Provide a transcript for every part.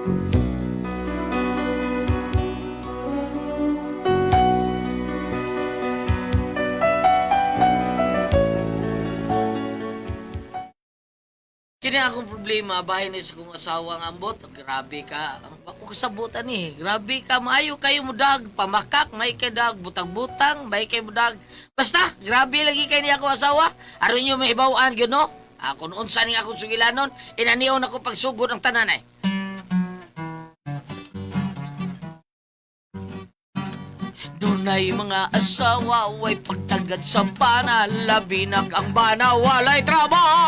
Kini akong problema, bahay ni sa kong asawa nga ambot. Grabe ka. Ako kasabutan eh. Grabe ka. Maayo kayo mudag. Pamakak. May kay dag. Butang-butang. May kay mudag. Basta, grabe lagi kayo niya ako asawa. Aron nyo may ibawaan yun, no? Kung unsa ni akong sugilanon, inaniyaw na ko pagsugod ng tanan eh. Dunay mga asawa, way pagtagad sa pana, labi na ang bana, walay trabaho!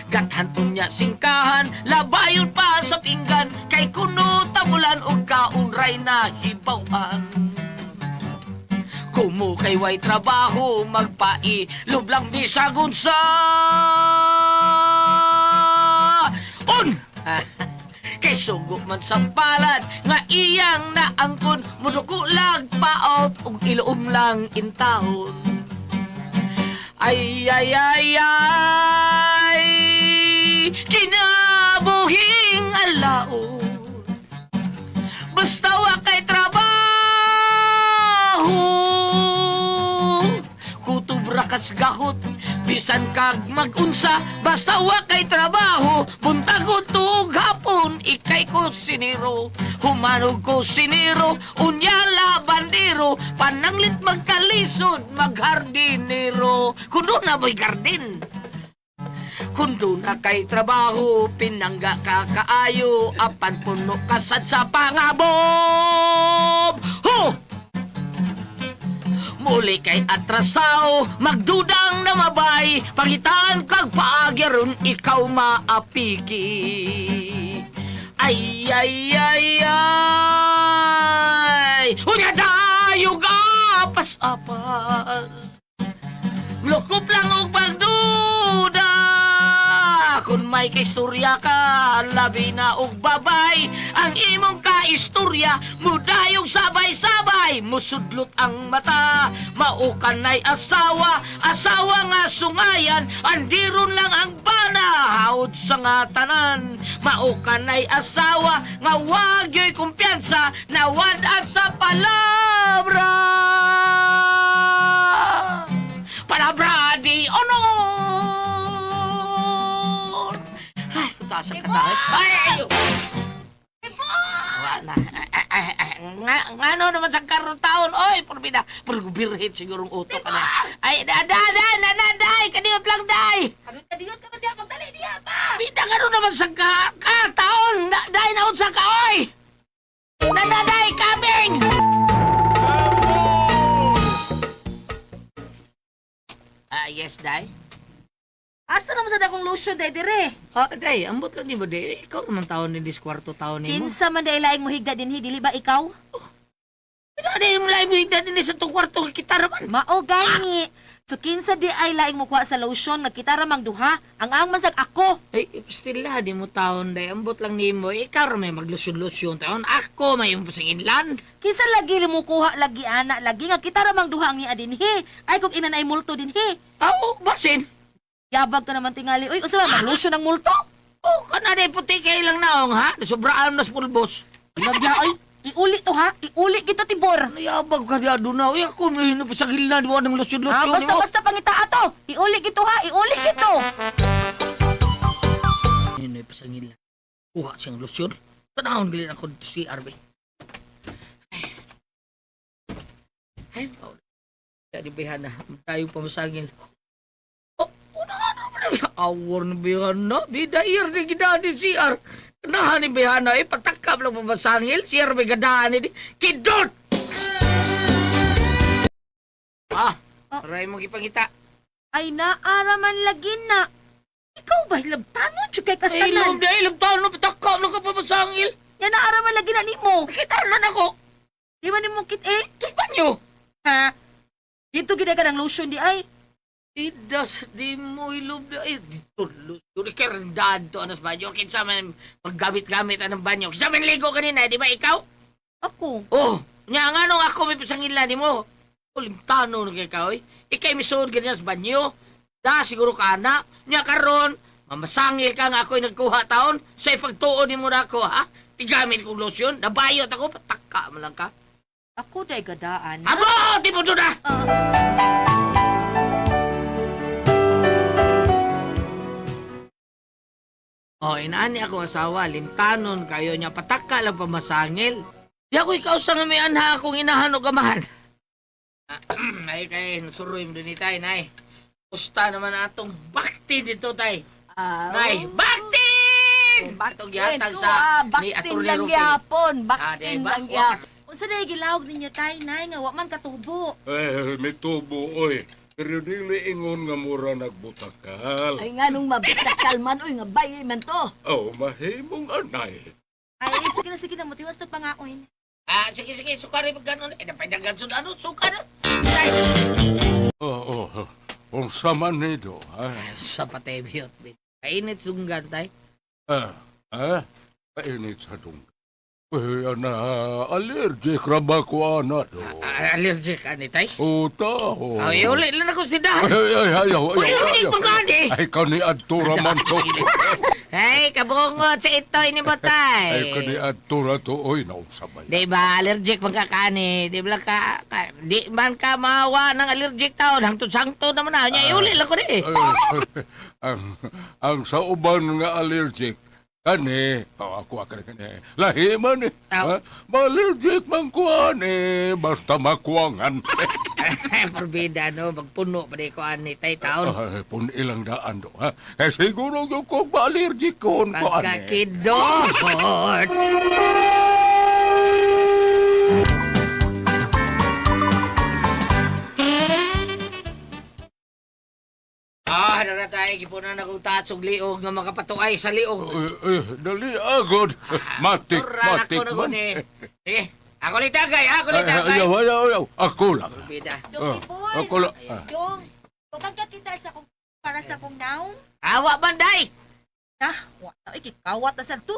Gathanton niya singkahan, labayon pa sa pinggan, kay kuno tamulan o kaunray na hibawan. Kumu kay way trabaho, magpai, lublang bisagon sa... Kay sugo man sa palad, nga iyang naangkon, mudukulag paot, ug iluom lang intahon. Ay, ay, ay, ay, kinabuhing alaon. Basta wa kay trabaho, kutob rakas gahot, bisan kag mag-unsa, basta wa kay trabaho, buntagot tug hapon, ikay ko siniro, humanog ko siniro, unyala bandero, pananglit magkalisod, maghardinero, kundo na mo'y gardin. Kundo na kay trabaho, pinangga ka kaayo, apan puno kasad sa pangabob. Ho! Muli kay atrasaw, magdudang na mabay, pangitan kag paagyaron, ikaw maapiki. Ay, ay, ay, ay, unya dayo apas-apas. Lukop lang og pagduda, kung may kaistorya ka, labi na og babay, ang imong kaistorya, mudayong sabay-sabay, musudlot ang mata, maukanay asawa, asawa nga sungayan, andiron lang ang bana, haod sa nga tanan, maukanay asawa, nga wagyo'y kumpiyansa, nawadad sa palabra. Palabra di honor! Ay, kutasan ka tayo. Ay, ayo! Wala. Ngano naman sa karong taon? Oy, porbida. Birhit sigurong utok ka na. Ay, day! Kadiot lang, day! Kadiot ka na diya, pagdali diya pa! Bida ngano naman sa taon? Day, naon sa ka, oy! Day, kaming! Yes, day. Asa naman sa dakong lotion, day, dire? Day, ambot lang ni mo, day. Ikaw naman taon ni kwarto taon ni mo. Kinsa man day laing mo higda dinhi, dili ba ikaw? Ano yung live mo yung dati sa itong kwarto kita raman? Mao gani. So kinsa di ay laing mo kuha sa lotion, nagkita ramang duha, ang masag ako. Ay, pastila, di mo taon, day. Ambot lang ni mo. Ikaw may maglusyon-lusyon taon. Ako may yung pasinginlan. Kinsa lagi mo kuha lagi ana lagi nga kita ramang duha ang niya dinhi. Ay kung inanay multo dinhi. Basin. Yabag ka naman tingali. Uy, usa ba lotion ang multo? Kana na puti kayo lang naong, ha? Sobraan na pulbos. Nagya ay iuli to ha. Iuli kita tibor. Nayabag ka diya doon na. Uy, ako may napasagilan. Di mo ng lusyon-lusyon. Basta pangita ato. Iuli kito ha. Iuli kito. Hindi na pasangilan. Kuha siyang lusyon. Tanahon bilin ako si Arbe. Ay, kaya di bihan na. Tayo pamasangil. Awar na bihana. Bidayar ni gidaan ni CR. Kanahan ni bihana. Patakap lang pamasangil. CR may gadaan ni. Kidot! Aray mong ipangita. Ay naaraman lagi na. Ikaw ba hilabtanon siya kay Ay, kastanan? ilong taon na patakap lang ka pamasangil. Yan naaraman lagi na nimo. Nakita naman ako. Di man nimo kit eh. Tus banyo. Ha? Dito gina ka ng lotion di ay. Idas, di mo ilog na. Ay, dito, lusyon. Ikarandaan to, anas banyo. Kinsa man maggamit-gamit anong banyo. Kinsa man ligo kanina, di ba ikaw? Ako. Nga nga nung ako may pasangilan ni mo. Ulimtano na kay ikaw, eh. Ikay misuod ganyan sa banyo. Da, siguro ka na. Nya karon, mamasangil ka nga ako'y nagkuha taon. Sa ipagtuon ni mo na ako, ha? Tigamit kong lotion. Nabayot ako, pataka mo lang ka. Ako day gadaan. Abo! Di mo doon na! Oh, inaani ako asawa, limtanon kayo niya, pataka lang pamasangil. Di ako ikaw sa nga may anha akong inahan o gamahan. Ay, kay, nasuroy mo din tay, nay. Pusta naman atong bakti dito, tay. Nay, bakti! Itong gihatag sa ni baktin Atty. lang Rupi. gyapon, Ah, baktin di ba? lang gyapon. Unsa day gilawag ninyo tay nay nga wa man katubo? May tubo, oy. Pero dili ingon nga mura nagbutakal. Ay nga nung mabitakal man, uy, nga bayi man to. Oh, mahimong anay. Ay sige na motiwas to pangaoy. Ah, sige, sukari pag ganun. Eh, napaidagan sun, ano, sukar. Tay. Oo, kung sama nito, ha? Sa patay, biyot. Kainit sunggan, tay. Painit sa tungga. Na, allergic ra ba ko ana do? Allergic ka ni, tay. Uta, Ay, ulit lang ako si Dan. ay, Ulit pang gani. Ay, kani adtura man to. Hey, kabungot sa itoy ni Botay. Ay, kani adtura to, oy, nausabay. Di ba, allergic man ka kani? Di ba di man ka mawa ng allergic taon? Hangtod-sangtod naman na. Nya, iuli lang ko di. Ang sa uban nga allergic, kani, ako kani, lahi man eh. Aw. Ma-allergic man ko basta makuwangan. Porbida, no? Magpuno pa di ko ani tay taon. Ay, pun ilang daan do, ha? Eh, siguro yung kung ma-allergic ko, Pagkakidot. Na tayo, gipunan akong tatsog liog nga makapatuay sa liog. Dali agod. Matik, matik na man. Sige, ako ni tagay, ako ni tagay. Ayaw. Ako lang. Porbida. Dong Ipoy. Ako lang. Dong, huwag ka kita sa kong para sa kong naong. Awa banday! Wa na ikikawat na sa to.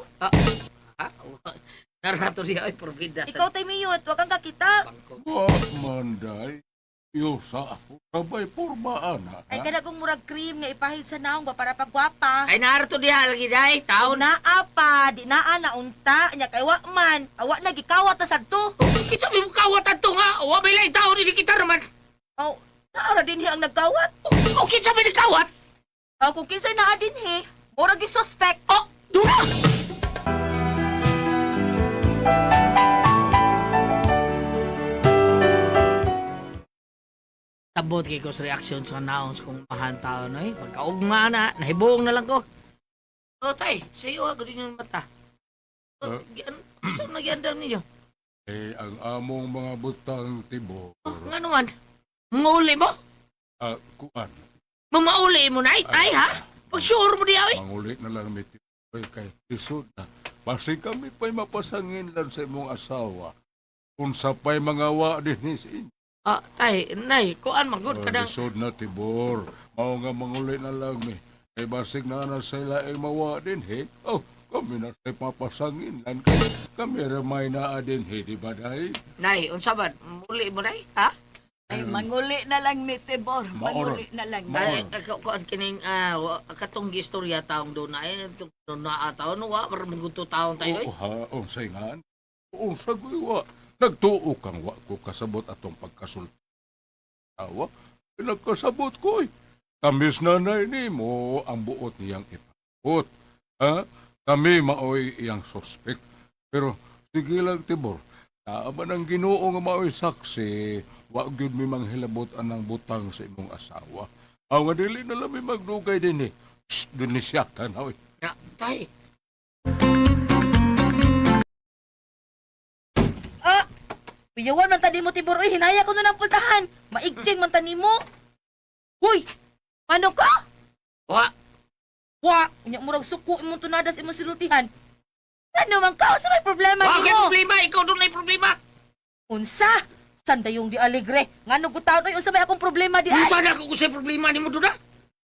Narato niya ay porbida. Ikaw tay miyot, wag kang kakita. Wag manday. Yusa ako. Sabay porma ana. Ay kada kong murag cream nga ipahid sa naong ba para pagwapa. Ay narato niya lagi day, taon. Naa pa, di naa na unta, nya kay wa man, awa na gikawat na sa to. Kita mo kawatan to nga, awa may lang taon hindi kita naman. Oh, naara din ang nagkawat. O kita may nagkawat. Oh, kung kinsay naa din murag gi-suspect. O, dura! Tabot kay ko sa reaction sa naon sa kong mahan tao no eh. Pagkaugma na, nahibuong na lang ko. O tay, sayo ako din yung mata. O, saan nagyandam ninyo? Ang among mga butang tibo. Nga naman, manguli mo? Kuan. Mamauli mo na, tay ha? Pag-sure mo diya, eh. Mangulit na lang may tibo. Kay isod na. Basi kami pa'y mapasangin lang sa imong asawa. Kung sa pa'y mga wa din sa inyo. Ah, tay, nay, kuan magod ka ng... Isod na tibor. Mao nga mangulit na lang mi. Kay basig na na sila ay mawa din Oh, kami na sa papasangin lang. Kami ramay na din di ba dahi? Nay, unsa ba? Muli mo nay, ha? Ay, manguli na lang ni Tibor, Maoron. manguli na lang. Ay, kuan kining katong gistorya taong do na eh, tong naa taon wa para maguto taon tayo eh. Oo ha, unsay nga. Unsa wa. Nagtuo kang wa ko kasabot atong pagkasulti. Awa, nagkasabot ko eh. Kamis nanay ni mo ang buot niyang ipakot. Ha? Kami maoy iyang suspect. Pero sige lang tibor. Naaman ang Ginoo nga maoy saksi, wa gyud mi manghilabot anang butang sa imong asawa. Aw nga dili na lang mi magdugay din eh. Psst, dun ni siya tanaw eh. Ya, tay. Piyawan man tani mo Tibor, uy, hinaya ko na ng pultahan. Maigting man tani mo. Uy, ano ka? Wa, Wa, unya murag suko imong tunadas imong silutihan. Ano man ka? Sa may problema wa kay nimo? problema, ikaw doon na problema. Unsa? Sanda yung di alegre. Ngano gutaon oy unsa may akong problema di ay? Uba na ako sa problema nimo doon na.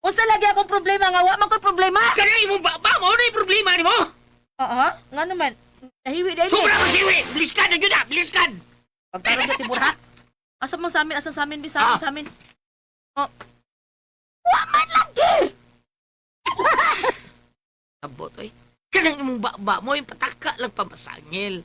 Unsa lagi akong problema nga wa man ko'y problema? Kana imong ba mo na yung problema nimo? Aha, nga naman. Nahiwi dahil. Sobra ka siwi, bilis ka na yun na, bilis ka. Pagkaroon na Tibor ha? Asa man sa amin, asa sa amin, bisa Ah. sa amin. Oh. Wa man lagi! Abot, oy. Kanang imong baba mo, yung pataka lang pamasangil.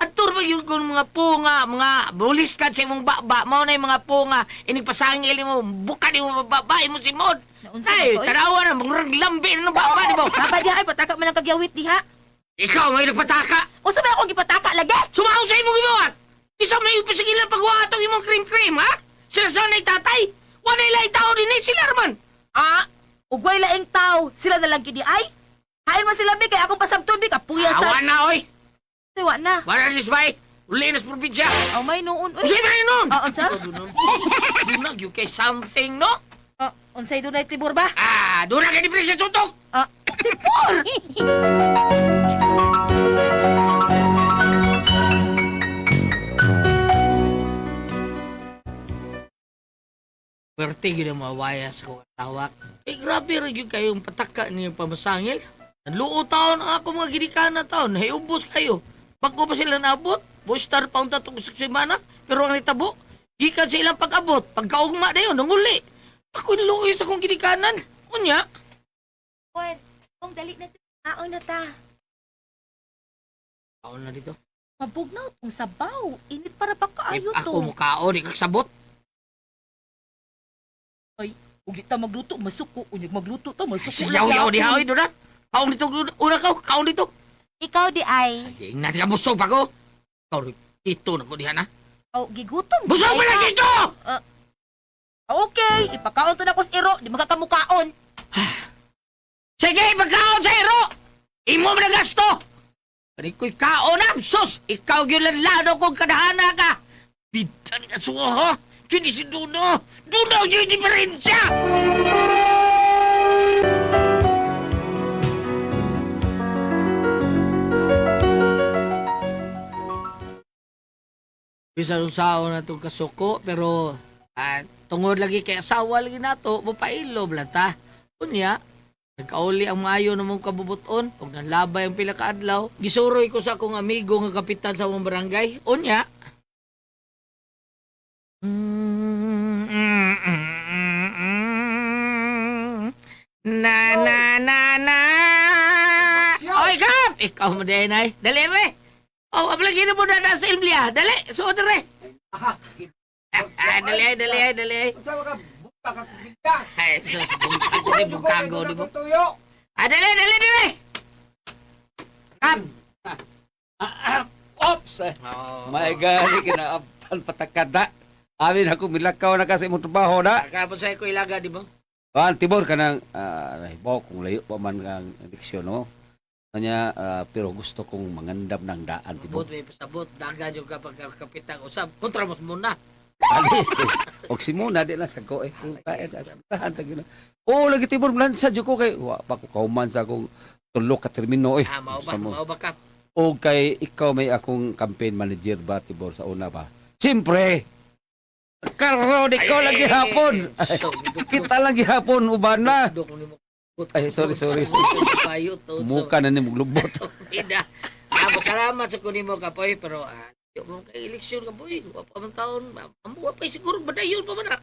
Atur ba yung mga punga, mga bulis ka sa imong baba mo na yung mga punga, inigpasangil mo, buka di mo babae mo si Mod. Naunsa Ay, ba, oy? tanawa na, mga lambi na ng baba, di mo? Papa di ay pataka man lang kagyawit diha. Ikaw may nagpataka. Unsa ba akong gipataka lagi? Sumahon sa imong gibuhat. Isa may ipasigilan pagwa atong imong cream-cream, ha? Sila sa nay tatay. Wala ilay tao din sila raman. Ah, ugway laing tao, sila na lang gidi ay. Hain man sila bi kay akong pasabton bi kapuya Awa sa. na, oy. Tiwa na. Para dis bay. Uli na sa probinsya. Aw may noon uy. Unsay ba yun nun? Ah, unsa? Dunag, you kay something, no? Ah, unsay dunay tibur ba? Ah, dunag kay di presyo tutok. Ah, tibur. Perte yun ang mawayas ko tawak. Eh, grabe rin yung kayong pataka niyong pamasangil. Nanluo taon ang ako mga ginikanan na taon. Naiubos kayo. Pag ko pa sila naabot, buistar pa ang tatong sa semana, pero ang itabo, gikan sa ilang pag-abot, pagkaugma na yun, nanguli. Ako niluoy sa kong ginikanan. Kunya, Wen, kung dali na taon na ta. taon na dito. Mabugnaw tong sabaw. Init para pa kaayo If to. ako mukaon, ikagsabot. Ug di ta magluto, masuko. Unyag magluto ta, masuko. Siyaw-yaw di haoy doon na. Kaon dito, una ka, kaon dito. Ikaw di ay. Ay, natin ka busog pa ko. Kaon dito na ko dihan na. Oh, gigutom. Busog pa Ay, lang ka. dito! Okay, ipakaon to na ko sa iro. Di makakamukaon. Sige, magkaon sa iro! Imo mo na gasto! Pari ko'y kaon na, sus! Ikaw yung lalado kong kadahana ka! Bitan ka suha, ha? Kini si Duno! Duno yung diferensya! Bisa nung sao na itong kasuko, pero tungod lagi kay asawa lagi nato, mapailob lang ta. Kunya, nagkauli ang maayo na mong kabubuton, pag nanlabay ang pila kaadlaw, gisuroy ko sa akong amigo nga kapitan sa mong barangay. Unya, na na na na. Oy, Kap! Ikaw mo din ay. Dali re. Oh, ablagi na mo na nasa Ilblia. Dali, suot re. Dali ay, dali ay, dali ay. Saan ka? Buka ka kubita. Ay, sus, bungkago di bungkago di mo. Tuyo. Dali, dali, dali. Kap! Ops! Oh, My God, kinaabtan patakada. Amin ako milakaw na kasi mong trabaho na. Kapon sa ko ilaga di mo. Tibor ka ng, rahibaw kung layo pa man ang diksyon, no? Kanya, pero gusto kong mangandam ng daan, Tibor. Bot may pasabot, daga yung kapag kapitan usab. Kontra mo muna. Ali, og si Muna, di lang sa ko, tahan, tagin na. Oo, lagi Tibor, lansa, dyo ko kay, pa ko kauman sa akong tulok ka termino, eh. Mao ba, mao ba Kap? O kay ikaw may akong campaign manager ba, Tibor, sa una ba? Siyempre! Karon, ikaw Ay, lagi hapon! so, Kita lagi hapon, uban na! Dok ni mo. Ay, sorry. Kayo to. Muka na ni muglubot. Hindi. Salamat sa kunin mo kapoy, pero yung mga eleksyon kapoy, wa pa man taon, mamuha pa siguro badayon pa man na.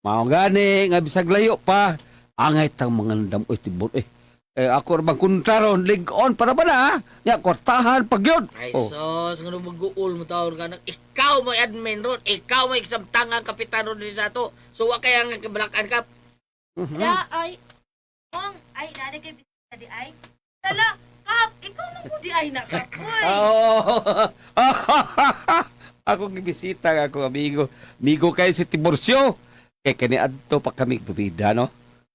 Mao gani, nga bisag layo pa. Angay tang mangandam, oy, Tibor, eh. Ako bang kontraron, lig on para ba na? Ya, kwartahan, pagyod. Ay, Oh. sos, nga mag-uul mo taon ka na. Ikaw may admin ron, ikaw may kasamtangang kapitan ron din sa to. So, wa kaya nga kabalakan ka. Da ay. Mong, ay, nari kay bisita di ay. Dala, Kap, ikaw man ko di ay na, Kap. Uy. Oh. Ako gibisita ako amigo. Amigo kay si Tiborcio. Kay kani adto pa kami bibida, no?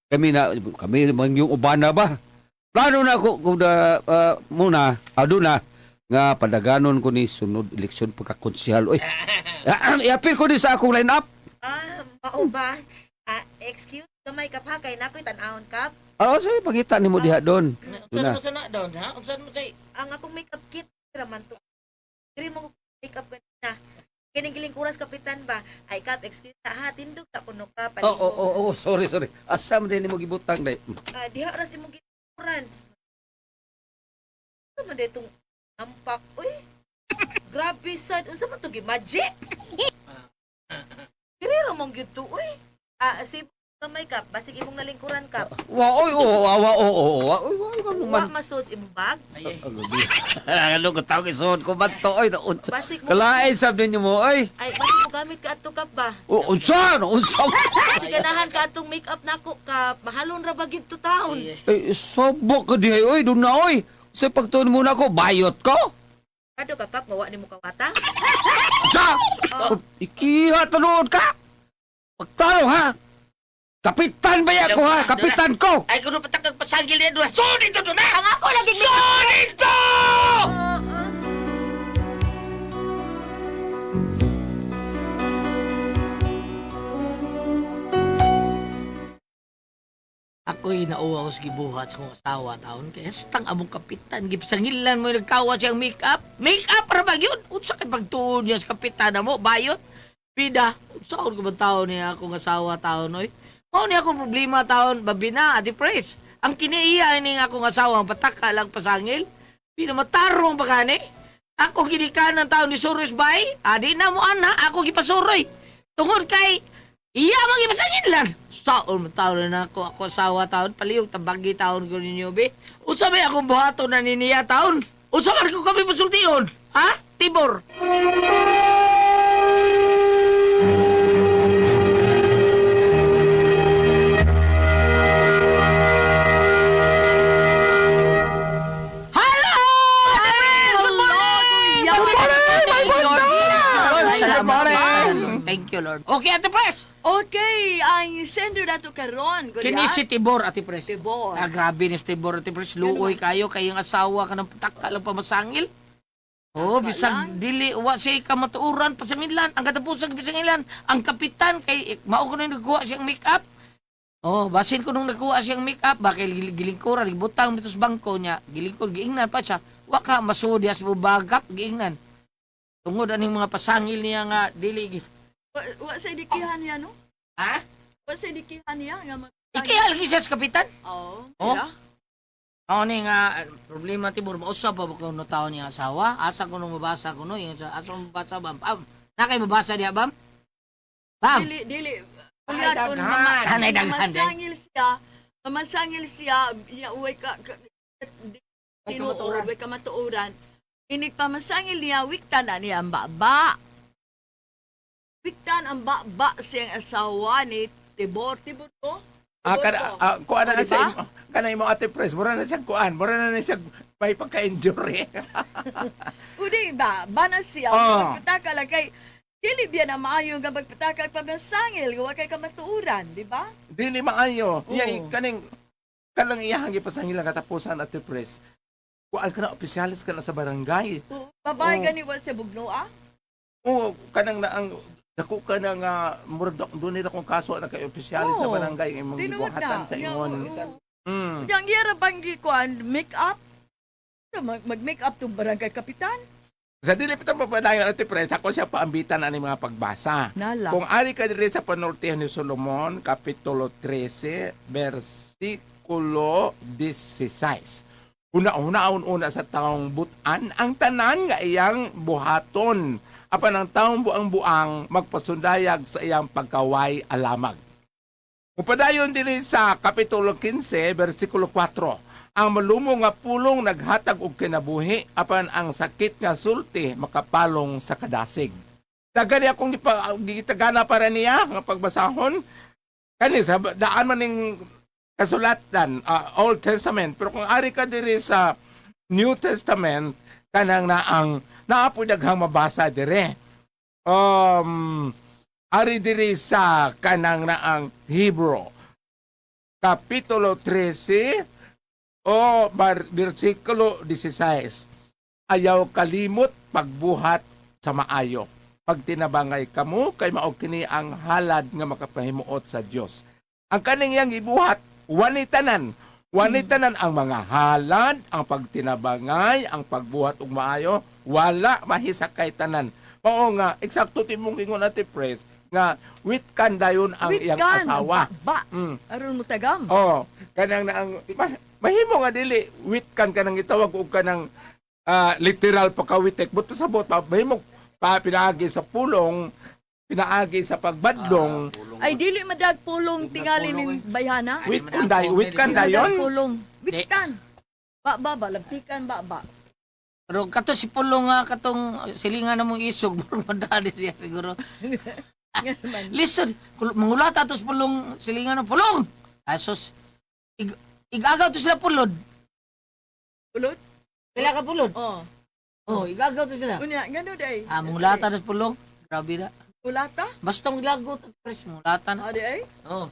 Kami man yung ubana ba? Plano na ako kung muna, aduna nga padaganon ko ni sunod eleksyon pagkakonsihal. Oy. Iapil ko din sa akong line-up. Mao ba? Excuse, gamay Kap ha, kay nako'y tanahon Kap. Sa'yo, pangita ni mo diha doon. Unsan mo sana doon, ha? Unsan mo say? Ang akong makeup kit, raman to. Diri mo makeup ganina. Kinigiling kuras kapitan ba? Ay Kap, excuse ha, tindog ta kuno ka. Oo, sorry. Asam din ni mo gibutang day. Diha oras imong gikuran. Ano man ditong ampak? Uy, grabe sad. Unsa man to gi magic? Diri ra mong gyud to, uy. Si Kamay kap, basig imong nalingkuran kap. Wa oy oo awa oo. Wa masud imong bag. Ano ko tawag isuod ko man to oy naunsa. Basig mo. Kalain sab ninyo mo oy. Ay, basig mo gamit ka ato kap ba? Unsa? Basig ganahan ka atong make-up nako kap. Mahalon ra ba gid to taon? Eh, sobok ka dihay, oy, doon na, oy. Sa pagtuon muna ko, bayot ko. Kado ka kap, mawa nimo kawata. Sa! Ikiha, tanood ka. Pagtalo, ha? Kapitan ba yan ko, ha? Kapitan ko! Ay, kuno patakag pasangil niya doon. Sunod to na! Ang ako lagi Sunod to! Ako'y nauwa ko sa gibuhat sa kong asawa taon. Kaya stang among kapitan. Gipasangilan mo yung nagkawa siyang make-up. Make-up ra ba yun? Unsa kay pagtuon niya sa kapitan na mo? Bayot? Pida? Unsa ko ba taon niya akong asawa taon, oy? Mao niya akong problema taon. Babina, ati pres. Ang kiniiya ni nga akong asawa, ang pataka lang pasangil. Pina matarong ba gani? Ako ginikan ng taon ni Suros Bay. Adi na mo ana, ako gipasuroy. Tungod kay iya mga ipasangilan. Saon mo taon na ako asawa taon. Palihog tabagi taon ko ninyo, be. Unsa may akong buhato na niniya taon? Unsa man ko kami pasultiyon? Ha? Tibor? Hello! Ate Pres! Good morning! Salamat. Thank you, Lord. Okay, Ate Pres! Okay, ang sender na to karon. Kini si Tibor, Ate Pres. Tibor. Ah, grabe ni Tibor, Ate Pres. Luoy kayo, kayong asawa ka ng pataka lang pamasangil. Oh, bisag dili wa siya ka matuuran pasangilan. Ang katapusang pasangilan, ang kapitan kay mao ko nang nagkuha siyang make-up. Oh, basin ko nung nagkuha siyang make-up, bakit gilingkuran, gibutang dito sa bangko niya. Gilingkod, giingnan pa siya. Wa ka masudya sa bubagap, giingnan. Tungod aning mga pasangil niya nga dili. Wa sa dikihan niya, no? Ha? Wa sa dikihan niya. Ikaya lagi siya sa kapitan? Oo. Oh? Yeah. Ako ni nga, problema Tibor, mausap pa ba ko no taon niya asawa? Asa ko nung mabasa ko no? Yung asa mo mabasa, Bam? Bam? Nakay mabasa niya, Bam? Bam? Dili. Ay, Kuya, kung daghan. Ay, daghan din. masangil siya, niya uwi ka, tinuod, uwi ka matuuran. Inig pa masangil niya, wiktan na niya ang baba. Wiktan ang baba siyang asawa ni Tibor. Tibor ko? Kuan na O, sa diba? imo, kanay mo Ate Pres, mura na siyang kuan, mura na siya may pagka-injury. O diba, bana siya, Oh. magpataka lang kay, dili biya na maayo nga magpataka pa masangil, gawa kay kamatuuran, di ba? Dili maayo. Oo. Iya kanang iyahang ipasangil ang katapusan Ate Pres. Kuan ka na opisyalis ka na sa barangay. Babae Oo. gani wa sa bugnoa? O kanang na ang dako ka na nga murdok doon nila kung kaso na kay opisyalis sa Oo. barangay imong Tinuod gibuhatan na. sa ingon. Yang gira bang gikuan, make up? Mag-make up to barangay kapitan? Sa dili pa padayon Ate Pres, ako siya paambitan ani mga pagbasa. Nala. Kung ari ka diri sa panultihan ni Solomon, Kapitulo 13, versikulo 16. Una sa taong butan, ang tanan nga iyang buhaton. Apan ang taong buang-buang magpasundayag sa iyang pagkaway alamag. Upadayon dili sa Kapitulo 15, versikulo 4. Ang malumo nga pulong naghatag og kinabuhi, apan ang sakit nga sulti makapalong sa kadasig. Dagani akong gitagana para niya nga pagbasahon. Kani sa daan man ning kasulatan, Old Testament. Pero kung ari ka diri sa New Testament, kanang naang naapoy daghang mabasa dire. Ari diri sa kanang naang Hebrew. Kapitulo 13, versikulo 16. Ayaw kalimot pagbuhat sa maayo. Pag tinabangay kamo, kay mao kini ang halad nga makapahimuot sa Dios. Ang kaning yang ibuhat, wanitanan. Wanitanan ang mga halad, ang pagtinabangay, ang pagbuhat og maayo, wala mahisakay tanan. Mao nga, eksakto timong ingon Ate Pres, nga witkan dayon ang iyang asawa. Ba, Mm. aron mo tagam. Oh, kanang naang mahimo nga dili witkan kanang itawag og kanang literal pagkawitek but pasabot mahimo pa pinagi sa pulong pinaagi sa pagbadlong. Ay, dili madag pulong tingali ning bayhana. Wit kan dayon. Pulong. Witan. Ba, labtikan, ba. Pero kato si Pulong nga, katong silingan na mong isog, murong madali siya siguro. Listen, mangulat atos Pulong, silingan ng Pulong. Asos, igagaw to sila pulod. Pulot? Kailan ka pulod? Oh. Oh, igagaw to sila. Unya, gano day. Mangulatan atos Pulong. Grabe na. Ulata? Basta milagot at pres, mangulatan. Adi ay? Oh.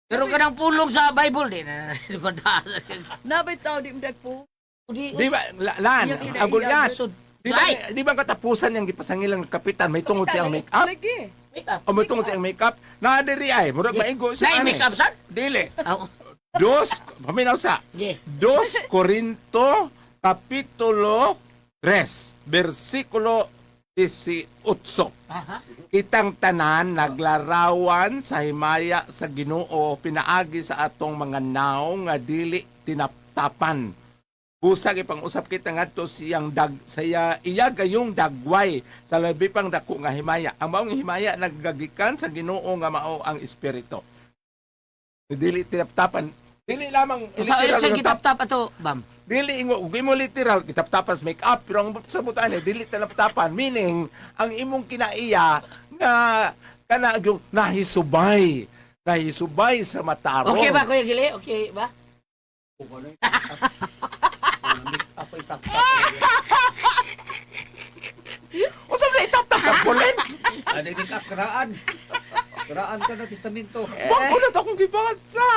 Pero kanang Pulong sa Bible, di na madali. Nabay tao di madag po. Di Di ba, lan, ang Goliath. Sud. Di ba katapusan yung gipasangilang kapitan, may tungod siyang make-up? Lagi. Make up. O may tungod siyang make-up? Nadiri ay, murag maigo siya. Nay, make up, san? Dili. Oh. Paminaw sa, Yeah. 2 Corinto, Kapitulo 3, versikulo 18. Aha. Kitang tanan naglarawan sa himaya sa Ginoo pinaagi sa atong mga naong nga dili tinaptapan. Busag ipang-usap kita ngadto siyang saya iya gayong dagway sa labi pang dako nga himaya. Ang maong himaya nagagikan sa Ginoo nga mao ang espiritu. Dili tinaptapan. Dili lamang Sa literal sa nga kitap-tap ato, Bam. Dili mo literal kitap-tapas make up pero ang sa butaan dili tinaptapan meaning ang imong kinaiya nga kana yung nahisubay sa mataro. Okay ba, Kuya Gili? Okay ba? O sa na itaptap ka pulen? Ano yung karaan? Karaan ka na testamento. Wag ko na to akong gibasa.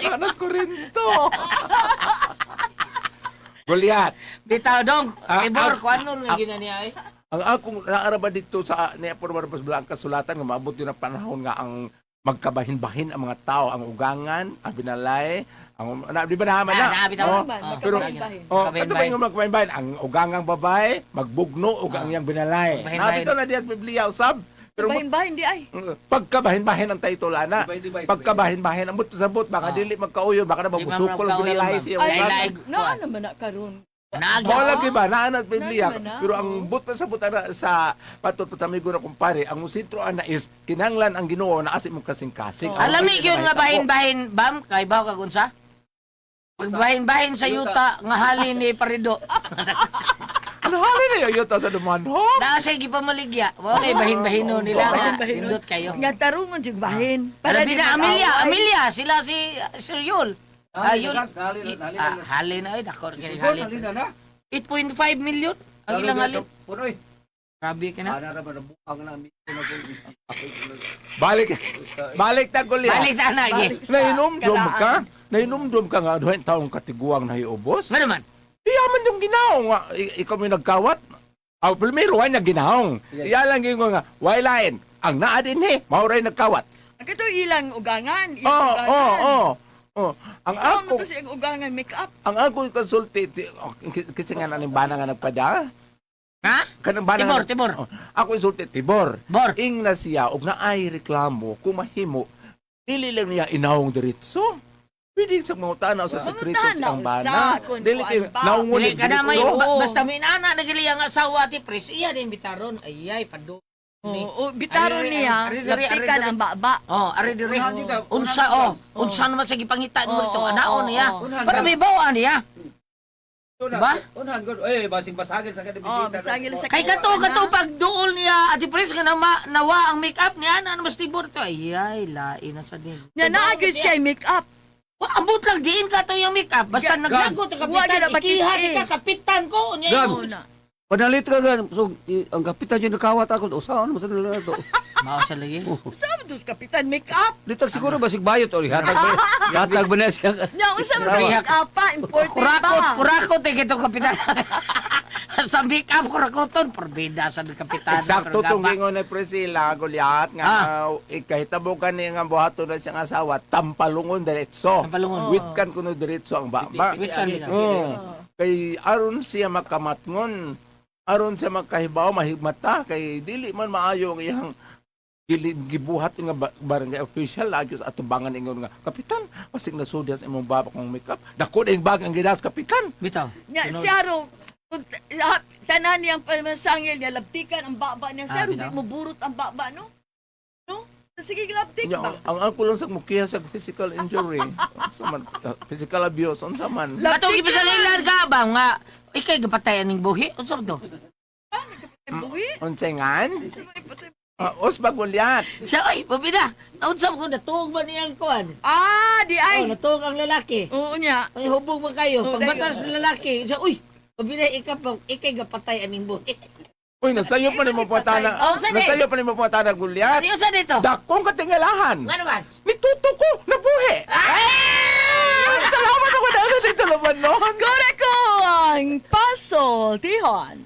Anas ko rin to. Goliath, Bitaw dong, Ah, Ibor, ah, kung ano nga ginaniya eh. ang akong naaraba dito sa ni Apor Barbas Blanca sulatan nga maabot yun ang panahon nga ang magkabahin-bahin ang mga tao, ang ugangan, ang binalay, di ba naman na? Bitaw. Oh, pero- Magkabahin-bahin. Ito ba yung magkabahin-bahin? Ang ugangang babae, magbugno, ug ang iyang binalay. Bahin-bahin. Nabito na diyan Biblia usab. Pero Bahin-bahin di ay. pagkabahin-bahin ang title ana. Dibay. Pagkabahin-bahin ang sabot baka dili magkauyon, baka na Di mabusukol ba binalay magkauyon, siya. ma'am? Ay, Laylay. na naman na karon. Naagya. Mao lagi ba naanad Biblia Naanaman na, pero oo. ang but sa butara sa patot sa amigo na kumpare ang sentro ana is kinanglan ang Ginoo na asi mo kasing-kasing. Oo. Alam mi yun nga bahin-bahin, Bam, kay baw ka kunsa? Pagbahin-bahin sa yuta nga hali ni Parido. Ano hali na yun sa dumanho? Naa sa gipamaligya. Mo na bahin-bahino nila nga Bahin-bahino. pindot kayo. Nga tarungon jig bahin. Alam di na mag-away. Amelia, sila si Sir Yul. Yul. Hali Hali na ay dakor kay hali. na. 8.5 million ang ilang halin. Punoy. Grabe ka na. Ana ra ba nabukang na mi Balik ta Goliath. Balik na na gi. Balik sa Nainomdom ka? kalaan. Nainomdom ka nga duhay taong katiguang na hiubos? Nga naman. Iyaman yung ginaong nga. Ikaw may nagkawat. Primero, wala niya ginaong. Iya lang yung nga, why lain? Ang naa din mauray nagkawat. Ang kato ilang ugangan. Ang Ako ako, to siyang ugangan make-up. ang ako konsulti, kasi nga nanin bana nga nagpada. Ha? Kanang bana Tibor. Ako insulti, Tibor. Bor. Ing na siya, og na ay reklamo, kung mahimo, dili lang niya inawong diretso. Pwede sa mga tanaw sa sekreto tanaw siyang sa bana. kung Dili kuan kay ba. naungulit Dili ka na may Oo. basta may nana nagili ang asawa ti pres iya din bitaron. Ayay pado. Oo, bitaro niya. Laptikan ang baba. Oh, ari diri. Unsa unsa naman sa gipangitan mo dito anaon niya. Para may bawaan niya. Ba? Unhan gud. Basing basagin sa kada Oh, bisita. bisagil sa Kay kato pag duol niya ati pres nga nawa ang makeup niya na mas tibor to. Ayay lain na sa din. Nya naagid siya make-up. Ambot lang diin ka to yung makeup. Basta naglago to Wala kapitan. na Ikiha bakit di ka kapitan ko. Nya Gab. Oo na. Panalit ka gan. So, ang kapitan yun nakawat ako. Usahan mo sa nila to. Mao sa lagi. Sama dos kapitan make-up. Dito siguro basig bayot o hatag ba na siya kas. Nya unsa Sawa. man make-up pa important ba? Kurakot eh kito kapitan. Sa make-up kurakoton porbida sa kapitan. Eksakto Pero tong gaba. gingon ni Priscilla Goliath nga ikahitabukan niya nga buhaton na siyang asawa tampalungon diretso. Tampalungon. Witkan kuno diretso ang baba. Witkan nila. Kay aron siya makamatngon, aron siya makahibaw mahigmata kay dili man maayo ang iyang gibuhat nga barangay official lagi sa atubangan ingon nga kapitan pasig nasudyas imong baba kong makeup dako ding bag ang gidas kapitan. Bitaw. Nya siya ro Tanan niyang pamasangil niya, labtikan ang baba niya. Sir, hindi bitaw. mo burot ang baba, no? No? Sige, labtik Nya, ba? ang ako lang sa mukiha sa physical injury. Unsa man, physical abuse, unsa man. Katong gipasa nila ka ba nga ikay gapatayan ning buhi? Unsa man to? Buhi? Unsengan? Os bagulyat. Siya oy, pabida. Naunsa ko natuog ba niyang kuan? Di ay. Oh, natuog ang lalaki. Oo niya. Ay hubog man kayo. Oh, Pagbatas ng lalaki, siya uy, pabida ikay gapatay aning buhi. Uy, nasayo pa ni mo po tana. Oh, saan eh? Nasayo pa ni mo po tana gulyat. Ano sa dito? Dakong katingalahan. Nga naman. Nituto ko, nabuhi. Salamat ako na dito naman noon. Kore ko ang puzzle, Tihon.